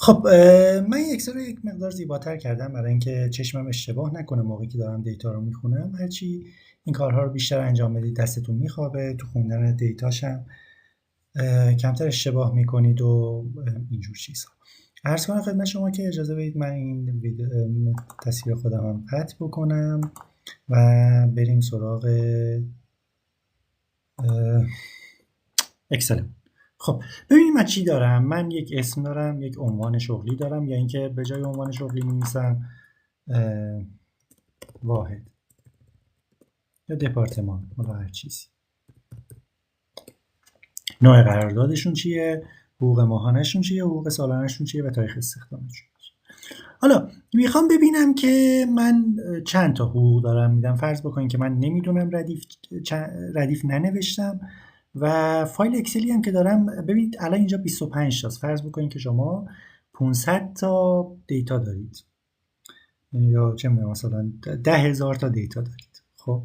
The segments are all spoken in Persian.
خب من این اکسل رو یک مقدار زیباتر کردم برای اینکه چشمم اشتباه نکنه موقعی که دارم دیتا رو میخونم. هرچی این کارها رو بیشتر انجام بدید دستتون میخوابه، تو خوندن دیتاشم کمتر اشتباه میکنید و اینجور چیزها. عرض کنم خدمت شما که اجازه بدید من این تصویر خودم هم قطع بکنم و بریم سراغ اکسل. خب ببینیم من چی دارم. من یک اسم دارم، یک عنوان شغلی دارم، یا اینکه به جای عنوان شغلی می‌نویسم واحد یا دپارتمان، حالا هر چیزی. نوع قراردادشون چیه، حقوق ماهانه‌شون چیه، حقوق سالانه‌شون چیه و تاریخ استخدامشون. حالا میخوام ببینم که من چند تا حقوق دارم میدم. فرض بکنید که من نمیدونم ردیف ننوشتم و فایل اکسلی هم که دارم، ببینید الان اینجا 25 تاست. فرض بکنید که شما 500 تا دیتا دارید یا چه میدونم مثلا 10,000 تا دیتا دارید. خب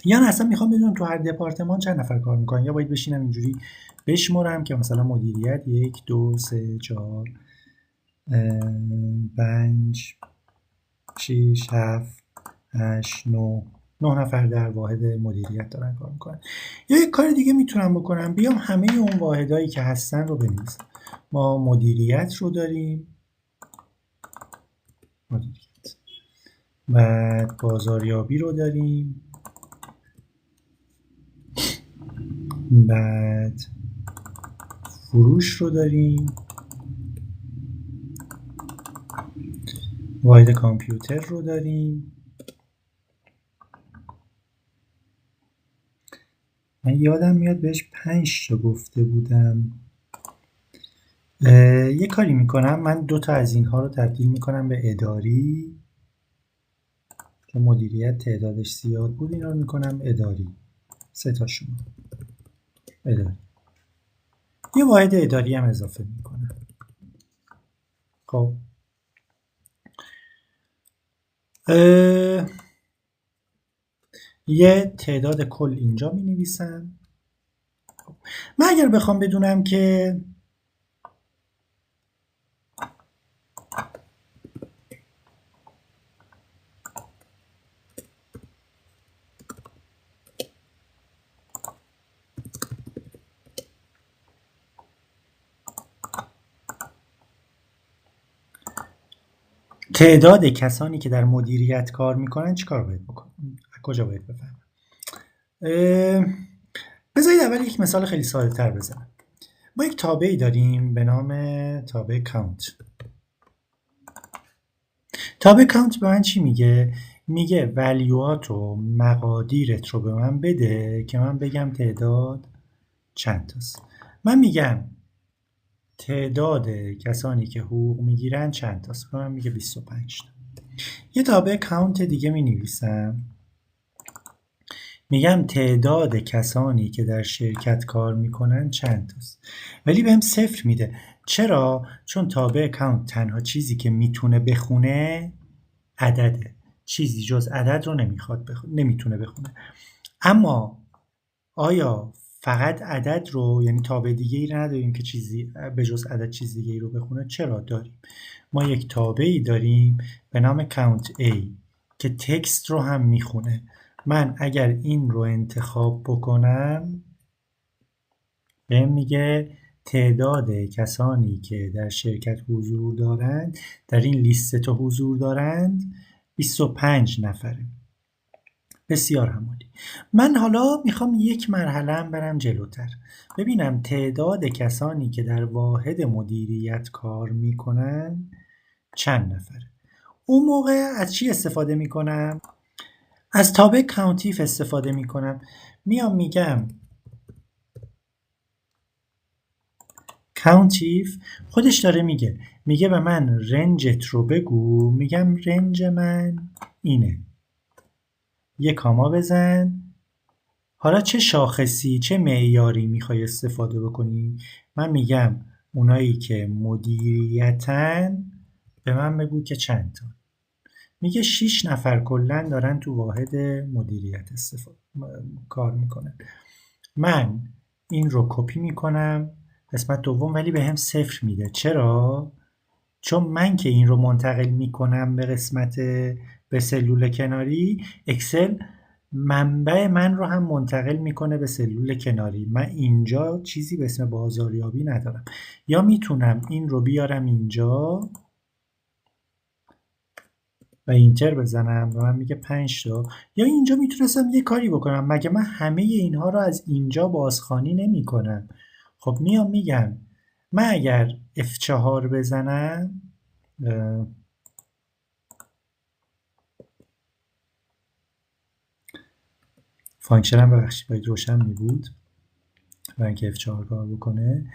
یا اصلا میخوام بدونم تو هر دپارتمان چند نفر کار میکنن، یا باید بشینم اینجوری بشمرم که مثلا مدیریت 1 2 3 4 5 6 7 8 9 نفر در واحد مدیریت دارن کار میکنن. یا یک کار دیگه میتونم بکنم، بیام همه اون واحدهایی که هستن رو بنویسم. ما مدیریت رو داریم، مدیریت، بعد بازاریابی رو داریم، بعد فروش رو داریم، واحد کامپیوتر رو داریم. من یادم میاد بهش 5 تا گفته بودم. یه کاری میکنم، من 2 تا از اینها رو تبدیل میکنم به اداری، چون مدیریت تعدادش زیاد بود. اینا رو میکنم اداری، 3 تاشون اداری. یه واحد اداری هم اضافه میکنم. خب یه تعداد کل اینجا می نویسم. من اگر بخوام بدونم که تعداد کسانی که در مدیریت کار میکنن چی کار باید بکنم؟ کجا باید بفهمم؟ بذارید اول یک مثال خیلی ساده تر بزنم. ما یک تابعی داریم به نام تابع کانت. تابع کانت به من چی میگه؟ میگه ولیوات و مقادیرت رو به من بده که من بگم تعداد چند تاست. من میگم تعداد کسانی که حقوق میگیرن چند تاست، به من میگه 25 تا. یه تابع کانت دیگه می نویسم، میگم تعداد کسانی که در شرکت کار میکنن چند تاست، ولی بهم 0 میده. چرا؟ چون تابع کانت تنها چیزی که میتونه بخونه عدده، چیزی جز عدد رو نمیتونه بخونه. اما آیا فقط عدد رو، یعنی تابع دیگه ای نداریم که چیزی به جز عدد چیز دیگه ای رو بخونه؟ چرا داریم؟ ما یک تابعی داریم به نام count A که تکست رو هم میخونه. من اگر این رو انتخاب بکنم بهم میگه تعداد کسانی که در شرکت حضور دارند، در این لیست تا حضور دارند 25 نفره. بسیار همالی. من حالا میخوام یک مرحله هم برم جلوتر، ببینم تعداد کسانی که در واحد مدیریت کار میکنن چند نفره. اون موقع از چی استفاده میکنم؟ از تابع کانتیف استفاده میکنم. میام میگم کانتیف، خودش داره میگه به من رنجت رو بگو. میگم رنج من اینه، یه کاما بزن. حالا چه شاخصی، چه معیاری میخوای استفاده بکنی؟ من میگم اونایی که مدیریتن به من بگو که چند تا. میگه 6 نفر کلا دارن تو واحد مدیریت کار میکنن. من این رو کپی میکنم، قسمت دوم ولی به هم 0 میده. چرا؟ چون من که این رو منتقل میکنم به قسمت به سلول کناری، اکسل منبع من رو هم منتقل میکنه به سلول کناری. من اینجا چیزی به اسم بازاریابی ندارم. یا میتونم این رو بیارم اینجا و اینتر بزنم و من میگه 5 تا، یا اینجا میتونستم یه کاری بکنم، مگه من همه اینها رو از اینجا بازخوانی نمی کنم. خب میام میگم من اگر F4 بزنم، فانکشنم ببخشید باید روشن می بود برای اینکه F4 کار بکنه.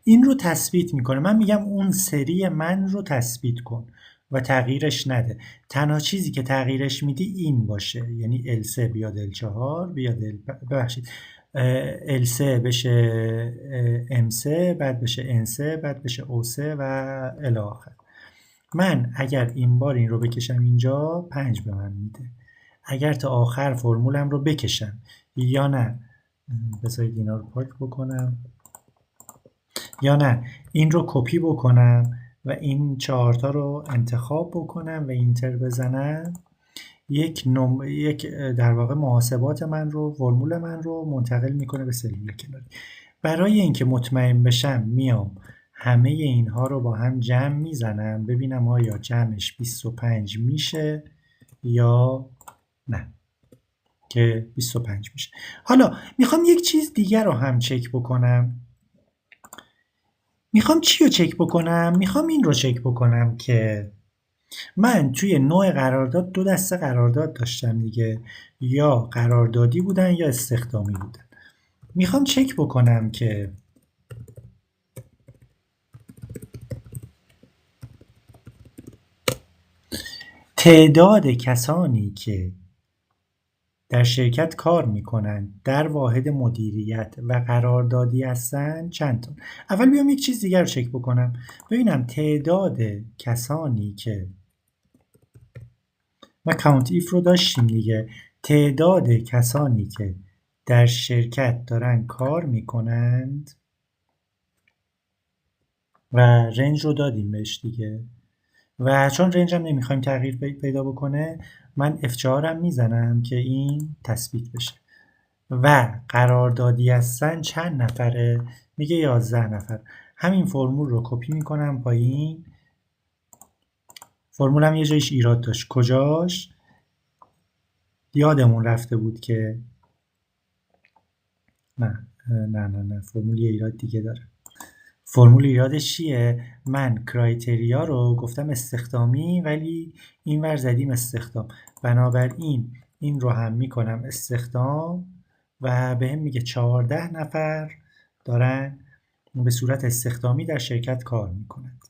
این رو تثبیت میکنه. من میگم اون سری من رو تثبیت کن و تغییرش نده. تنها چیزی که تغییرش میدی این باشه، یعنی L3 بیاد L4 بیاد ببخشید L3 بشه M3 بعد بشه N3 بعد بشه O3 و الی آخر. من اگر این بار این رو بکشم اینجا 5 به من میده. اگر تا آخر فرمولم رو بکشم یا نه، بذارید اینا رو پاک بکنم، یا نه این رو کپی بکنم و این 4 تا رو انتخاب بکنم و اینتر بزنم، یک در واقع محاسبات من رو، فرمول من رو منتقل میکنه به سلول کناری. برای اینکه مطمئن بشم میام همه اینها رو با هم جمع میزنم ببینم آیا جمعش 25 میشه یا نه، که 25 میشه. حالا میخوام یک چیز دیگر رو هم چک بکنم. میخوام چی رو چک بکنم؟ میخوام این رو چک بکنم که من توی نوع قرارداد 2 دسته قرارداد داشتم دیگه، یا قراردادی بودن یا استخدامی بودن. میخوام چک بکنم که تعداد کسانی که در شرکت کار میکنن در واحد مدیریت و قراردادی هستن چند تا. اول بیام یک چیز دیگر رو چک بکنم، ببینم تعداد کسانی که ما کاونت ایف رو داشتیم دیگه، تعداد کسانی که در شرکت دارن کار میکنند و رنج رو دادیم بهش دیگه، و چون رنج هم نمیخوایم تغییر پیدا بکنه من F4 هم میزنم که این تثبیت بشه. و قراردادی هستن چند نفره؟ میگه 11 نفر. همین فرمول رو کپی میکنم پایین. فرمولم یه جایش ایراد داشت. کجاش؟ یادمون رفته بود که نه فرمول یه ایراد دیگه داره. فرمول ایرادش چیه؟ من کرایتریا رو گفتم استخدامی ولی این ور زدیم استخدام، بنابراین این رو هم میکنم استخدام و به هم میگه 14 نفر دارن به صورت استخدامی در شرکت کار میکنند.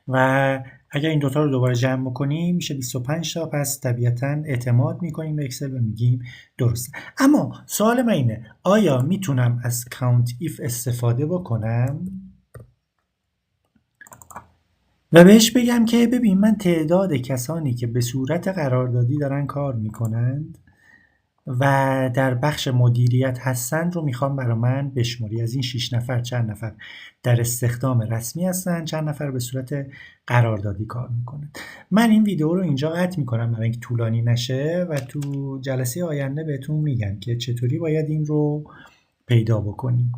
و اگر این دوتا رو دوباره جمع بکنیم میشه 25 تا. پس طبیعتا اعتماد میکنیم به اکسل و میگیم درسته. اما سوال من اینه آیا میتونم از کاونت ایف استفاده بکنم و بهش بگم که ببین من تعداد کسانی که به صورت قراردادی دارن کار میکنند و در بخش مدیریت هستند رو میخوام برای من بشماری. از این 6 نفر چند نفر در استخدام رسمی هستن، چند نفر به صورت قراردادی کار میکنند. من این ویدیو رو اینجا قطع میکنم برای اینکه طولانی نشه و تو جلسه آینده بهتون میگم که چطوری باید این رو پیدا بکنیم.